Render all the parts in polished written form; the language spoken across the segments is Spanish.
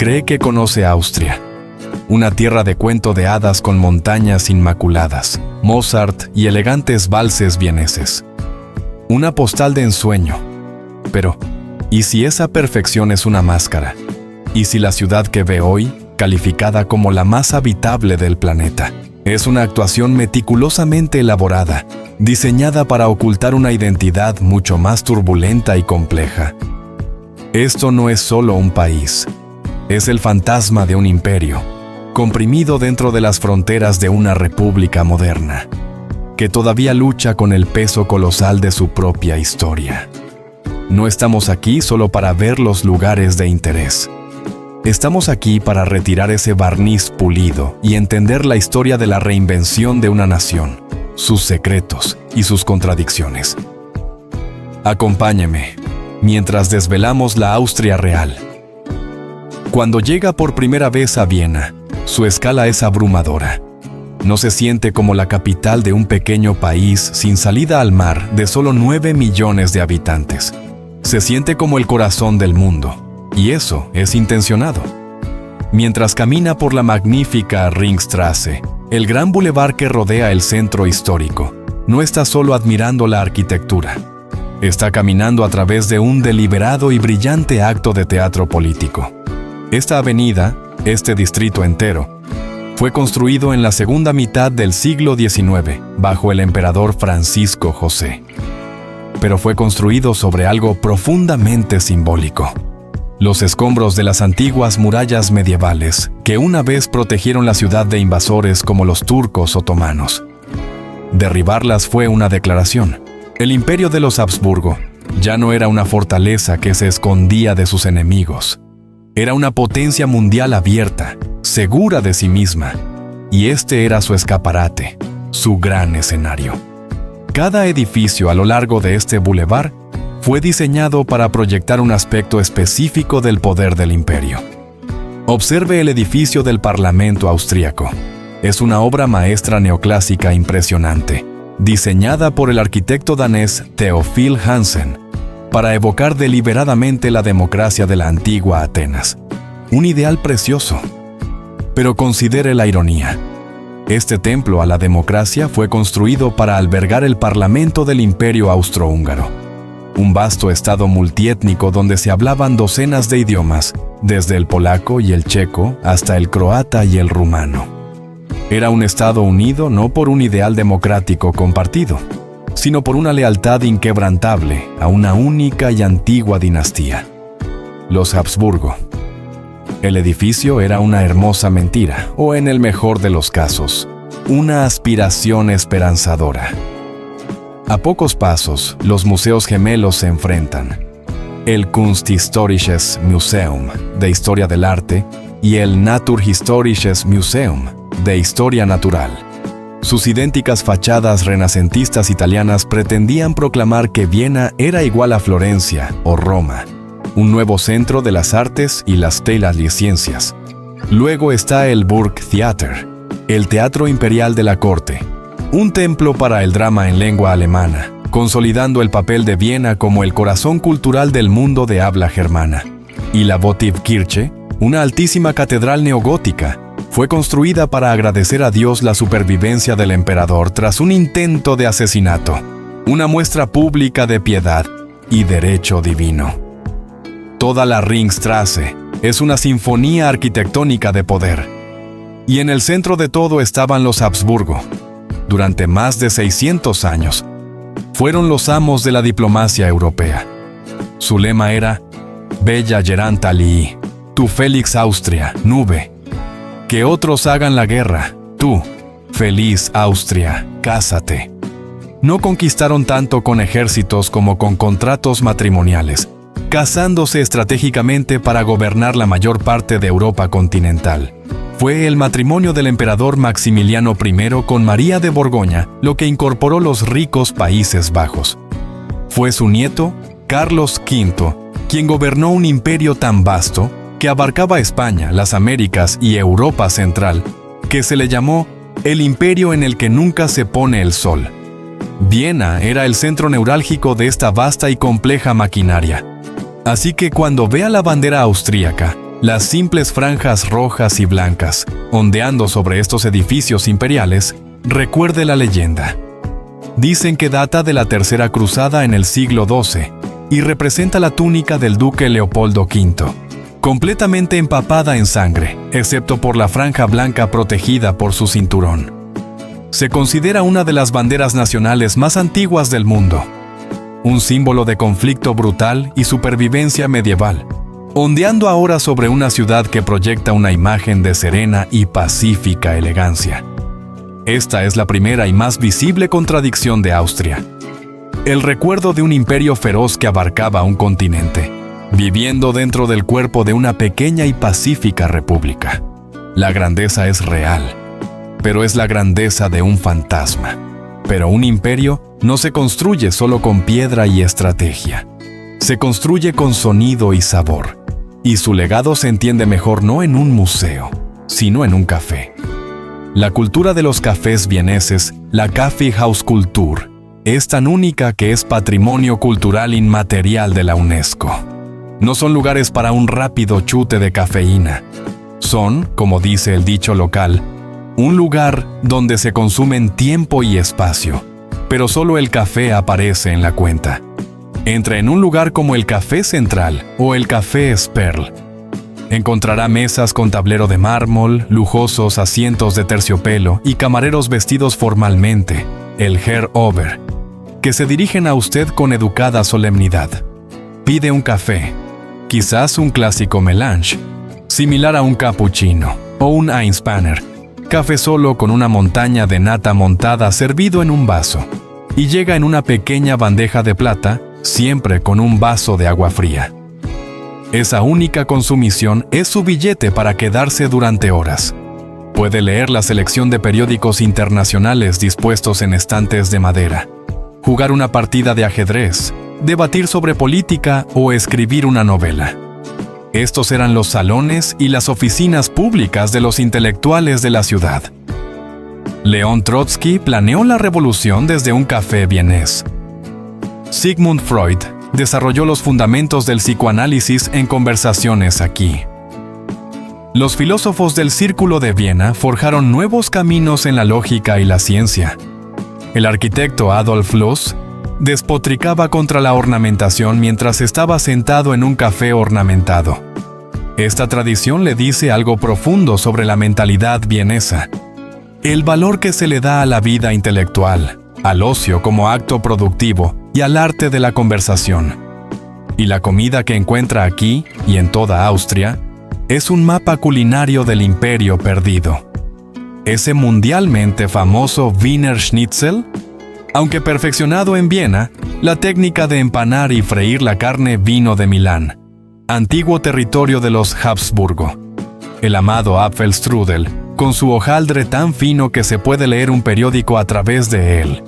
cree que conoce Austria, una tierra de cuento de hadas con montañas inmaculadas, Mozart y elegantes valses vieneses. Una postal de ensueño. Pero, ¿y si esa perfección es una máscara? ¿Y si la ciudad que ve hoy, calificada como la más habitable del planeta, es una actuación meticulosamente elaborada, diseñada para ocultar una identidad mucho más turbulenta y compleja? Esto no es solo un país, es el fantasma de un imperio, comprimido dentro de las fronteras de una república moderna, que todavía lucha con el peso colosal de su propia historia. No estamos aquí solo para ver los lugares de interés. Estamos aquí para retirar ese barniz pulido y entender la historia de la reinvención de una nación, sus secretos y sus contradicciones. Acompáñeme, mientras desvelamos la Austria real. Cuando llega por primera vez a Viena, su escala es abrumadora. No se siente como la capital de un pequeño país sin salida al mar de solo 9 millones de habitantes. Se siente como el corazón del mundo, y eso es intencionado. Mientras camina por la magnífica Ringstraße, el gran bulevar que rodea el centro histórico, no está solo admirando la arquitectura. Está caminando a través de un deliberado y brillante acto de teatro político. Esta avenida, este distrito entero, fue construido en la segunda mitad del siglo XIX bajo el emperador Francisco José. Pero fue construido sobre algo profundamente simbólico: los escombros de las antiguas murallas medievales que una vez protegieron la ciudad de invasores como los turcos otomanos. Derribarlas fue una declaración. El imperio de los Habsburgo ya no era una fortaleza que se escondía de sus enemigos. Era una potencia mundial abierta, segura de sí misma, y este era su escaparate, su gran escenario. Cada edificio a lo largo de este bulevar fue diseñado para proyectar un aspecto específico del poder del imperio. Observe el edificio del Parlamento austríaco. Es una obra maestra neoclásica impresionante, diseñada por el arquitecto danés Theophil Hansen, para evocar deliberadamente la democracia de la antigua Atenas. Un ideal precioso. Pero considere la ironía. Este templo a la democracia fue construido para albergar el Parlamento del Imperio Austrohúngaro, un vasto estado multiétnico donde se hablaban docenas de idiomas, desde el polaco y el checo hasta el croata y el rumano. Era un estado unido no por un ideal democrático compartido, sino por una lealtad inquebrantable a una única y antigua dinastía: los Habsburgo. El edificio era una hermosa mentira, o en el mejor de los casos, una aspiración esperanzadora. A pocos pasos, los museos gemelos se enfrentan: el Kunsthistorisches Museum, de Historia del Arte, y el Naturhistorisches Museum, de Historia Natural. Sus idénticas fachadas renacentistas italianas pretendían proclamar que Viena era igual a Florencia o Roma, un nuevo centro de las artes y las ciencias. Luego está el Burgtheater, el teatro imperial de la corte, un templo para el drama en lengua alemana, consolidando el papel de Viena como el corazón cultural del mundo de habla germana. Y la Votivkirche, una altísima catedral neogótica, fue construida para agradecer a Dios la supervivencia del emperador tras un intento de asesinato, una muestra pública de piedad y derecho divino. Toda la Ringstraße es una sinfonía arquitectónica de poder. Y en el centro de todo estaban los Habsburgo. Durante más de 600 años, fueron los amos de la diplomacia europea. Su lema era: Bella Gerant alii, tu Felix Austria, nube. Que otros hagan la guerra, tú, feliz Austria, cásate. No conquistaron tanto con ejércitos como con contratos matrimoniales, casándose estratégicamente para gobernar la mayor parte de Europa continental. Fue el matrimonio del emperador Maximiliano I con María de Borgoña lo que incorporó los ricos Países Bajos. Fue su nieto, Carlos V, quien gobernó un imperio tan vasto que abarcaba España, las Américas y Europa Central, que se le llamó el imperio en el que nunca se pone el sol. Viena era el centro neurálgico de esta vasta y compleja maquinaria. Así que cuando vea la bandera austríaca, Las simples franjas rojas y blancas, ondeando sobre estos edificios imperiales, recuerde la leyenda. Dicen que data de la Tercera Cruzada en el siglo XII y representa la túnica del duque Leopoldo V, completamente empapada en sangre, excepto por la franja blanca protegida por su cinturón. Se considera una de las banderas nacionales más antiguas del mundo, un símbolo de conflicto brutal y supervivencia medieval, ondeando ahora sobre una ciudad que proyecta una imagen de serena y pacífica elegancia. Esta es la primera y más visible contradicción de Austria. El recuerdo de un imperio feroz que abarcaba un continente, viviendo dentro del cuerpo de una pequeña y pacífica república. La grandeza es real, pero es la grandeza de un fantasma. Pero un imperio no se construye solo con piedra y estrategia. Se construye con sonido y sabor. Y su legado se entiende mejor no en un museo, sino en un café. La cultura de los cafés vieneses, la Kaffeehauskultur, es tan única que es patrimonio cultural inmaterial de la UNESCO. No son lugares para un rápido chute de cafeína. Son, como dice el dicho local, un lugar donde se consumen tiempo y espacio, pero solo el café aparece en la cuenta. Entre en un lugar como el Café Central o el Café Sperl. Encontrará mesas con tablero de mármol, lujosos asientos de terciopelo y camareros vestidos formalmente, el Herr Ober, que se dirigen a usted con educada solemnidad. Pide un café, quizás un clásico melange, similar a un cappuccino o un Einspanner, café solo con una montaña de nata montada servido en un vaso, y llega en una pequeña bandeja de plata, siempre con un vaso de agua fría. Esa única consumición es su billete para quedarse durante horas. Puede leer la selección de periódicos internacionales dispuestos en estantes de madera, jugar una partida de ajedrez, debatir sobre política o escribir una novela. Estos eran los salones y las oficinas públicas de los intelectuales de la ciudad. León Trotsky planeó la revolución desde un café vienés. Sigmund Freud desarrolló los fundamentos del psicoanálisis en conversaciones aquí. Los filósofos del Círculo de Viena forjaron nuevos caminos en la lógica y la ciencia. El arquitecto Adolf Loos despotricaba contra la ornamentación mientras estaba sentado en un café ornamentado. Esta tradición le dice algo profundo sobre la mentalidad vienesa. El valor que se le da a la vida intelectual, al ocio como acto productivo y al arte de la conversación. Y la comida que encuentra aquí y en toda Austria es un mapa culinario del imperio perdido. Ese mundialmente famoso Wiener Schnitzel, aunque perfeccionado en Viena, la técnica de empanar y freír la carne vino de Milán, antiguo territorio de los Habsburgo. El amado Apfelstrudel, con su hojaldre tan fino que se puede leer un periódico a través de él,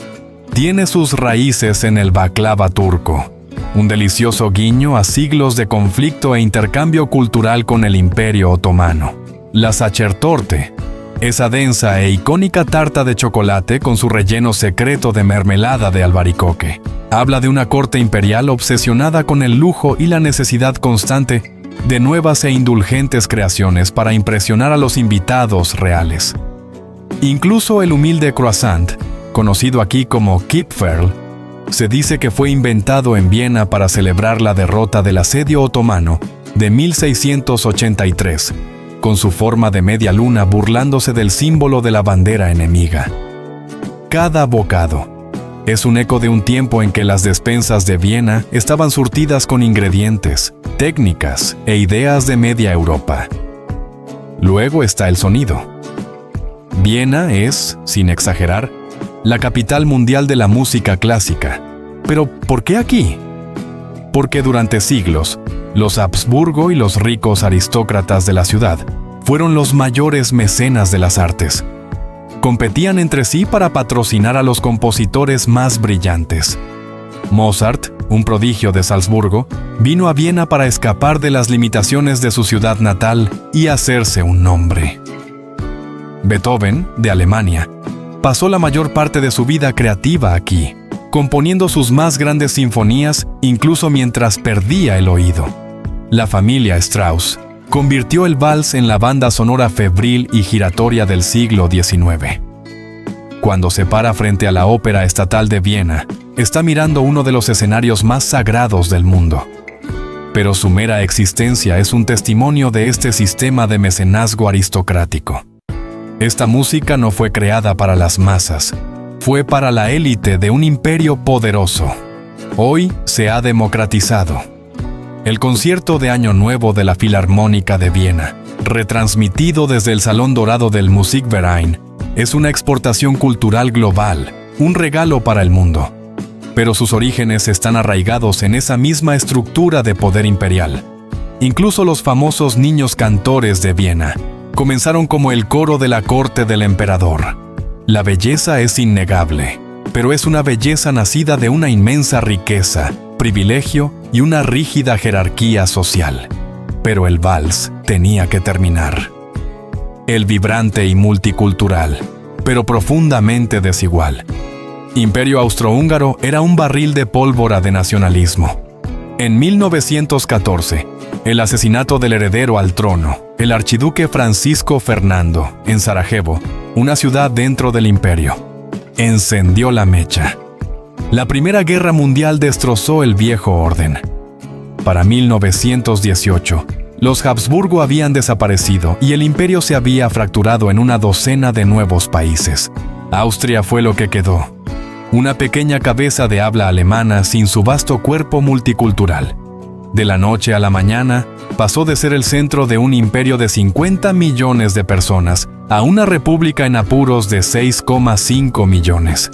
tiene sus raíces en el baklava turco, un delicioso guiño a siglos de conflicto e intercambio cultural con el Imperio Otomano. La Sachertorte, esa densa e icónica tarta de chocolate con su relleno secreto de mermelada de albaricoque, habla de una corte imperial obsesionada con el lujo y la necesidad constante de nuevas e indulgentes creaciones para impresionar a los invitados reales. Incluso el humilde croissant, conocido aquí como Kipferl, se dice que fue inventado en Viena para celebrar la derrota del asedio otomano de 1683, con su forma de media luna burlándose del símbolo de la bandera enemiga. Cada bocado es un eco de un tiempo en que las despensas de Viena estaban surtidas con ingredientes, técnicas e ideas de media Europa. Luego está el sonido. Viena es, sin exagerar, la capital mundial de la música clásica. ¿Pero por qué aquí? Porque durante siglos, los Habsburgo y los ricos aristócratas de la ciudad fueron los mayores mecenas de las artes. Competían entre sí para patrocinar a los compositores más brillantes. Mozart, un prodigio de Salzburgo, vino a Viena para escapar de las limitaciones de su ciudad natal y hacerse un nombre. Beethoven, de Alemania, pasó la mayor parte de su vida creativa aquí, componiendo sus más grandes sinfonías incluso mientras perdía el oído. La familia Strauss, convirtió el vals en la banda sonora febril y giratoria del siglo XIX. Cuando se para frente a la Ópera Estatal de Viena, está mirando uno de los escenarios más sagrados del mundo. Pero su mera existencia es un testimonio de este sistema de mecenazgo aristocrático. Esta música no fue creada para las masas, fue para la élite de un imperio poderoso. Hoy se ha democratizado. El concierto de Año Nuevo de la Filarmónica de Viena, retransmitido desde el Salón Dorado del Musikverein, es una exportación cultural global, un regalo para el mundo. Pero sus orígenes están arraigados en esa misma estructura de poder imperial. Incluso los famosos niños cantores de Viena comenzaron como el coro de la corte del emperador. La belleza es innegable, pero es una belleza nacida de una inmensa riqueza, privilegio y una rígida jerarquía social. Pero el vals tenía que terminar. El vibrante y multicultural, pero profundamente desigual. Imperio Austrohúngaro era un barril de pólvora de nacionalismo. En 1914, el asesinato del heredero al trono, el archiduque Francisco Fernando, en Sarajevo, una ciudad dentro del imperio, encendió la mecha. La Primera Guerra Mundial destrozó el viejo orden. Para 1918, los Habsburgo habían desaparecido y el imperio se había fracturado en una docena de nuevos países. Austria fue lo que quedó. Una pequeña cabeza de habla alemana sin su vasto cuerpo multicultural. De la noche a la mañana, pasó de ser el centro de un imperio de 50 millones de personas a una república en apuros de 6,5 millones.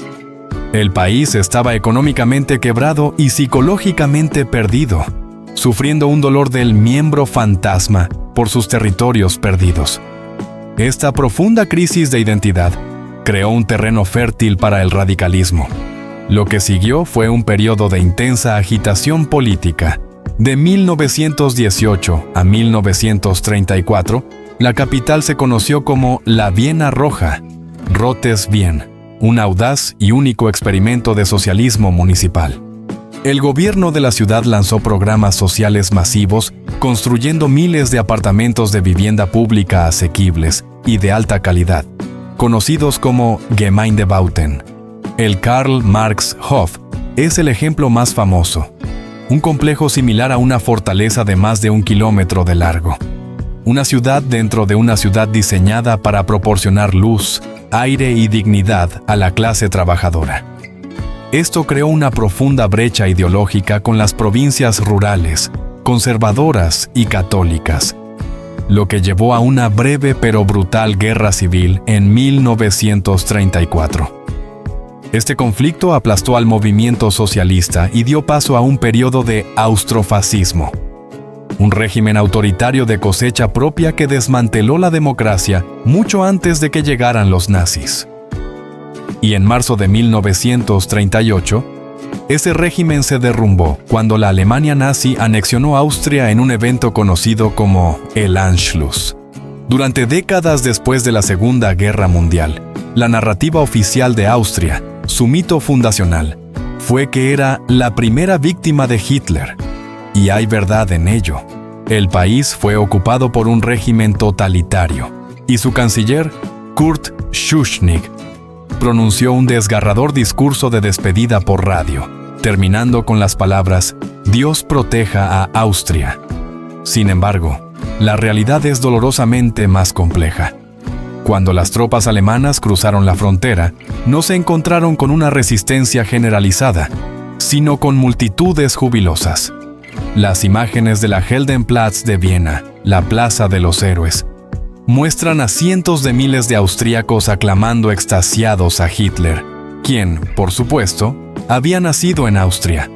El país estaba económicamente quebrado y psicológicamente perdido, sufriendo un dolor del miembro fantasma por sus territorios perdidos. Esta profunda crisis de identidad creó un terreno fértil para el radicalismo. Lo que siguió fue un periodo de intensa agitación política. De 1918 a 1934, la capital se conoció como la Viena Roja, Rotes Wien, un audaz y único experimento de socialismo municipal. El gobierno de la ciudad lanzó programas sociales masivos, construyendo miles de apartamentos de vivienda pública asequibles y de alta calidad, conocidos como Gemeindebauten. El Karl Marx Hof es el ejemplo más famoso. Un complejo similar a una fortaleza de más de 1 kilómetro de largo. Una ciudad dentro de una ciudad diseñada para proporcionar luz, aire y dignidad a la clase trabajadora. Esto creó una profunda brecha ideológica con las provincias rurales, conservadoras y católicas, lo que llevó a una breve pero brutal guerra civil en 1934. Este conflicto aplastó al movimiento socialista y dio paso a un periodo de austrofascismo, un régimen autoritario de cosecha propia que desmanteló la democracia mucho antes de que llegaran los nazis. Y en marzo de 1938, ese régimen se derrumbó cuando la Alemania nazi anexionó Austria en un evento conocido como el Anschluss. Durante décadas después de la Segunda Guerra Mundial, la narrativa oficial de Austria, su mito fundacional, fue que era la primera víctima de Hitler. Y hay verdad en ello. El país fue ocupado por un régimen totalitario, y su canciller, Kurt Schuschnigg, pronunció un desgarrador discurso de despedida por radio, terminando con las palabras «Dios proteja a Austria». Sin embargo, la realidad es dolorosamente más compleja. Cuando las tropas alemanas cruzaron la frontera, no se encontraron con una resistencia generalizada, sino con multitudes jubilosas. Las imágenes de la Heldenplatz de Viena, la Plaza de los Héroes, muestran a cientos de miles de austríacos aclamando extasiados a Hitler, quien, por supuesto, había nacido en Austria.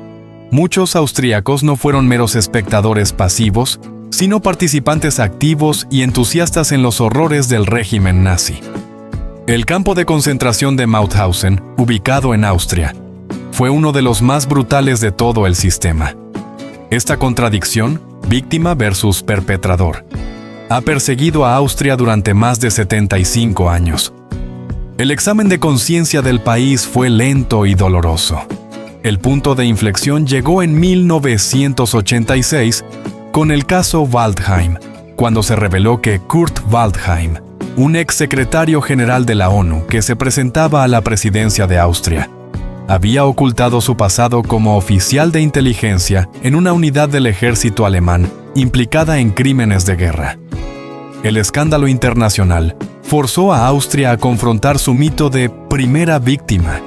Muchos austríacos no fueron meros espectadores pasivos, sino participantes activos y entusiastas en los horrores del régimen nazi. El campo de concentración de Mauthausen, ubicado en Austria, fue uno de los más brutales de todo el sistema. Esta contradicción, víctima versus perpetrador, ha perseguido a Austria durante más de 75 años. El examen de conciencia del país fue lento y doloroso. El punto de inflexión llegó en 1986 con el caso Waldheim, cuando se reveló que Kurt Waldheim, un ex secretario general de la ONU que se presentaba a la presidencia de Austria, había ocultado su pasado como oficial de inteligencia en una unidad del ejército alemán implicada en crímenes de guerra. El escándalo internacional forzó a Austria a confrontar su mito de primera víctima.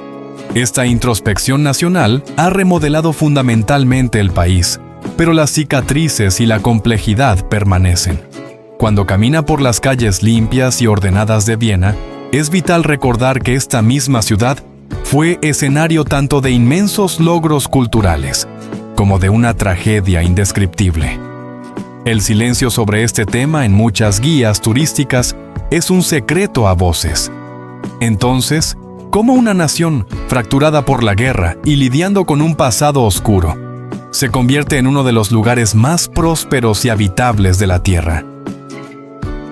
Esta introspección nacional ha remodelado fundamentalmente el país, pero las cicatrices y la complejidad permanecen. Cuando camina por las calles limpias y ordenadas de Viena, es vital recordar que esta misma ciudad fue escenario tanto de inmensos logros culturales como de una tragedia indescriptible. El silencio sobre este tema en muchas guías turísticas es un secreto a voces. Entonces, ¿cómo una nación fracturada por la guerra y lidiando con un pasado oscuro se convierte en uno de los lugares más prósperos y habitables de la Tierra?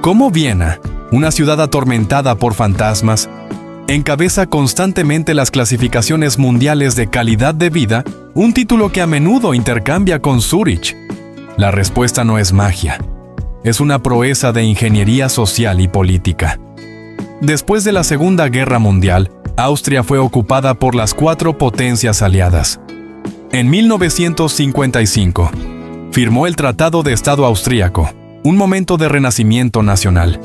¿Cómo Viena, una ciudad atormentada por fantasmas, encabeza constantemente las clasificaciones mundiales de calidad de vida, un título que a menudo intercambia con Zúrich? La respuesta no es magia. Es una proeza de ingeniería social y política. Después de la Segunda Guerra Mundial, Austria fue ocupada por las 4 potencias aliadas. En 1955, firmó el Tratado de Estado Austríaco, un momento de renacimiento nacional.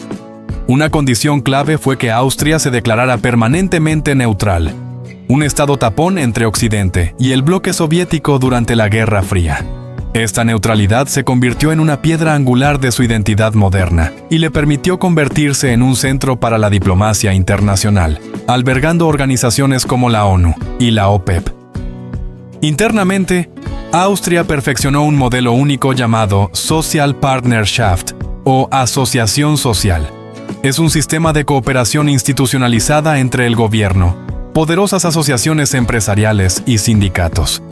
Una condición clave fue que Austria se declarara permanentemente neutral, un estado tapón entre Occidente y el bloque soviético durante la Guerra Fría. Esta neutralidad se convirtió en una piedra angular de su identidad moderna y le permitió convertirse en un centro para la diplomacia internacional, albergando organizaciones como la ONU y la OPEP. Internamente, Austria perfeccionó un modelo único llamado Social Partnerschaft o Asociación Social. Es un sistema de cooperación institucionalizada entre el gobierno, poderosas asociaciones empresariales y sindicatos.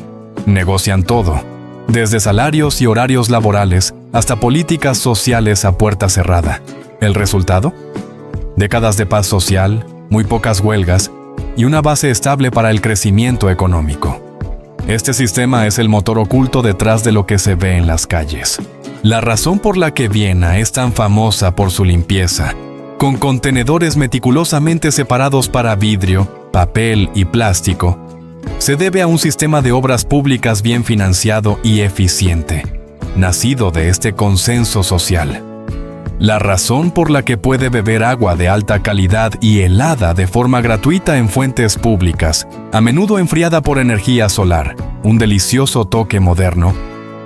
Negocian todo, desde salarios y horarios laborales hasta políticas sociales a puerta cerrada. ¿El resultado? Décadas de paz social, muy pocas huelgas y una base estable para el crecimiento económico. Este sistema es el motor oculto detrás de lo que se ve en las calles. La razón por la que Viena es tan famosa por su limpieza, con contenedores meticulosamente separados para vidrio, papel y plástico, se debe a un sistema de obras públicas bien financiado y eficiente, nacido de este consenso social. La razón por la que puede beber agua de alta calidad y helada de forma gratuita en fuentes públicas, a menudo enfriada por energía solar, un delicioso toque moderno,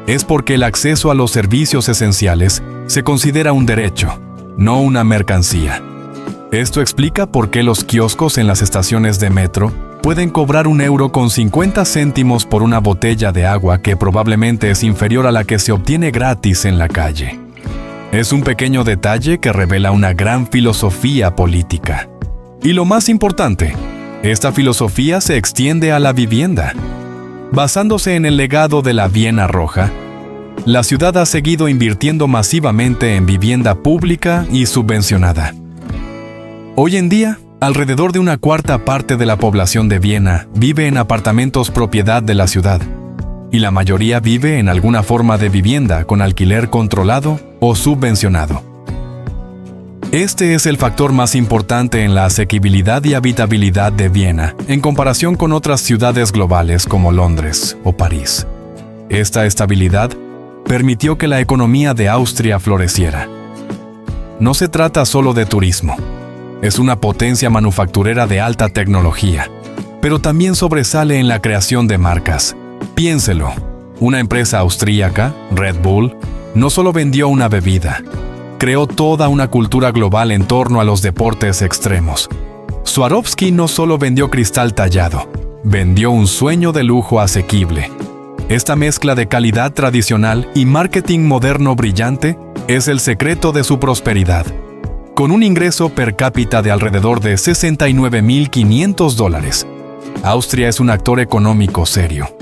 es porque el acceso a los servicios esenciales se considera un derecho, no una mercancía. Esto explica por qué los kioscos en las estaciones de metro pueden cobrar €1.50 por una botella de agua que probablemente es inferior a la que se obtiene gratis en la calle. Es un pequeño detalle que revela una gran filosofía política. Y lo más importante, esta filosofía se extiende a la vivienda. Basándose en el legado de la Viena Roja, la ciudad ha seguido invirtiendo masivamente en vivienda pública y subvencionada. Hoy en día, alrededor de una cuarta parte de la población de Viena vive en apartamentos propiedad de la ciudad, y la mayoría vive en alguna forma de vivienda con alquiler controlado o subvencionado. Este es el factor más importante en la asequibilidad y habitabilidad de Viena en comparación con otras ciudades globales como Londres o París. Esta estabilidad permitió que la economía de Austria floreciera. No se trata solo de turismo. Es una potencia manufacturera de alta tecnología, pero también sobresale en la creación de marcas. Piénselo, una empresa austríaca, Red Bull, no solo vendió una bebida, creó toda una cultura global en torno a los deportes extremos. Swarovski no solo vendió cristal tallado, vendió un sueño de lujo asequible. Esta mezcla de calidad tradicional y marketing moderno brillante es el secreto de su prosperidad. Con un ingreso per cápita de alrededor de $69.500, Austria es un actor económico serio.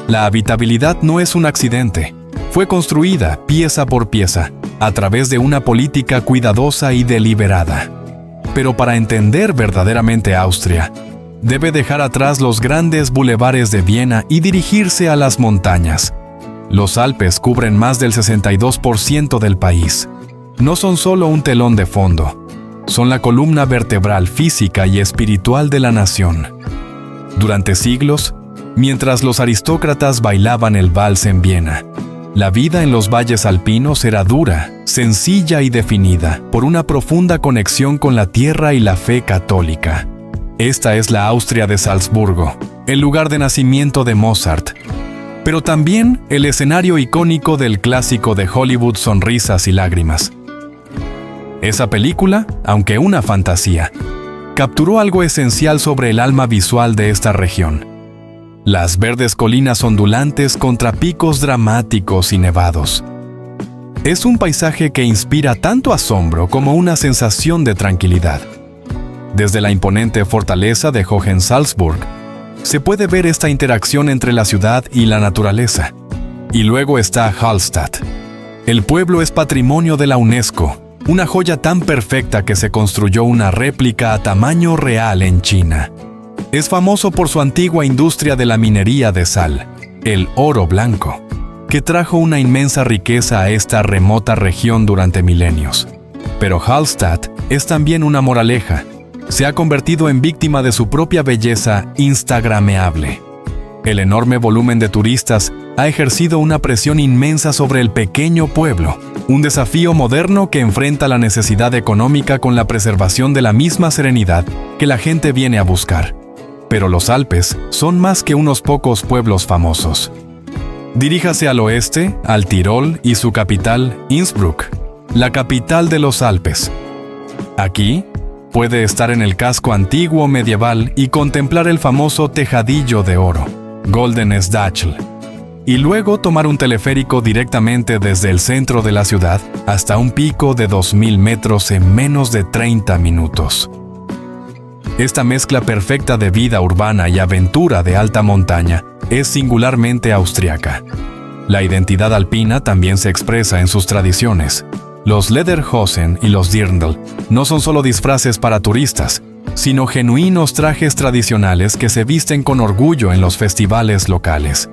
La habitabilidad no es un accidente. Fue construida pieza por pieza, a través de una política cuidadosa y deliberada. Pero para entender verdaderamente Austria, debe dejar atrás los grandes bulevares de Viena y dirigirse a las montañas. Los Alpes cubren más del 62% del país. No son solo un telón de fondo, son la columna vertebral física y espiritual de la nación. Durante siglos, mientras los aristócratas bailaban el vals en Viena, la vida en los valles alpinos era dura, sencilla y definida por una profunda conexión con la tierra y la fe católica. Esta es la Austria de Salzburgo, el lugar de nacimiento de Mozart, pero también el escenario icónico del clásico de Hollywood Sonrisas y Lágrimas. Esa película, aunque una fantasía, capturó algo esencial sobre el alma visual de esta región. Las verdes colinas ondulantes contra picos dramáticos y nevados. Es un paisaje que inspira tanto asombro como una sensación de tranquilidad. Desde la imponente fortaleza de Hohensalzburg, se puede ver esta interacción entre la ciudad y la naturaleza. Y luego está Hallstatt. El pueblo es patrimonio de la UNESCO, una joya tan perfecta que se construyó una réplica a tamaño real en China. Es famoso por su antigua industria de la minería de sal, el oro blanco, que trajo una inmensa riqueza a esta remota región durante milenios. Pero Hallstatt es también una moraleja. Se ha convertido en víctima de su propia belleza instagrameable. El enorme volumen de turistas ha ejercido una presión inmensa sobre el pequeño pueblo, un desafío moderno que enfrenta la necesidad económica con la preservación de la misma serenidad que la gente viene a buscar. Pero los Alpes son más que unos pocos pueblos famosos. Diríjase al oeste, al Tirol y su capital, Innsbruck, la capital de los Alpes. Aquí, puede estar en el casco antiguo medieval y contemplar el famoso tejadillo de oro, Goldenes Dachl, y luego tomar un teleférico directamente desde el centro de la ciudad hasta un pico de 2.000 metros en menos de 30 minutos. Esta mezcla perfecta de vida urbana y aventura de alta montaña es singularmente austriaca. La identidad alpina también se expresa en sus tradiciones. Los Lederhosen y los Dirndl no son solo disfraces para turistas, sino genuinos trajes tradicionales que se visten con orgullo en los festivales locales.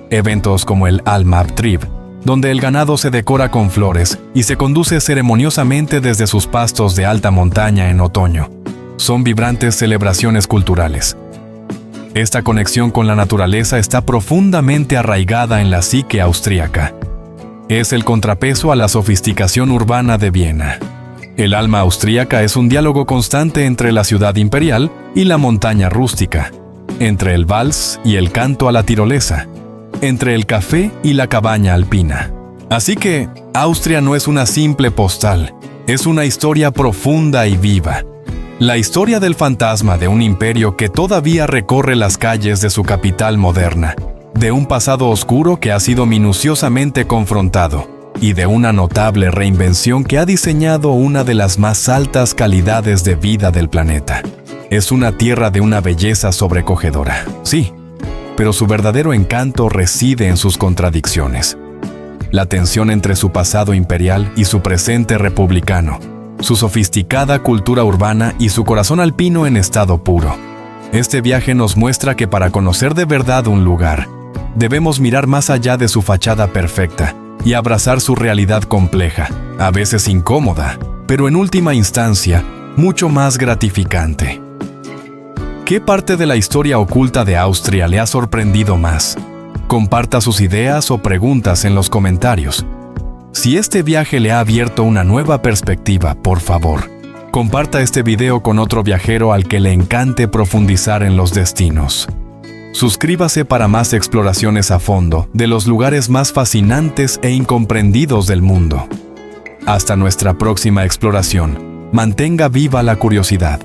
Eventos como el Almabtrieb, donde el ganado se decora con flores y se conduce ceremoniosamente desde sus pastos de alta montaña en otoño, son vibrantes celebraciones culturales. Esta conexión con la naturaleza está profundamente arraigada en la psique austríaca. Es el contrapeso a la sofisticación urbana de Viena. El alma austríaca es un diálogo constante entre la ciudad imperial y la montaña rústica, entre el vals y el canto a la tirolesa, entre el café y la cabaña alpina. Así que, Austria no es una simple postal, es una historia profunda y viva. La historia del fantasma de un imperio que todavía recorre las calles de su capital moderna, de un pasado oscuro que ha sido minuciosamente confrontado, y de una notable reinvención que ha diseñado una de las más altas calidades de vida del planeta. Es una tierra de una belleza sobrecogedora, sí, pero su verdadero encanto reside en sus contradicciones. La tensión entre su pasado imperial y su presente republicano, su sofisticada cultura urbana y su corazón alpino en estado puro. Este viaje nos muestra que para conocer de verdad un lugar, debemos mirar más allá de su fachada perfecta y abrazar su realidad compleja, a veces incómoda, pero en última instancia, mucho más gratificante. ¿Qué parte de la historia oculta de Austria le ha sorprendido más? Comparta sus ideas o preguntas en los comentarios. Si este viaje le ha abierto una nueva perspectiva, por favor, comparta este video con otro viajero al que le encante profundizar en los destinos. Suscríbase para más exploraciones a fondo de los lugares más fascinantes e incomprendidos del mundo. Hasta nuestra próxima exploración, mantenga viva la curiosidad.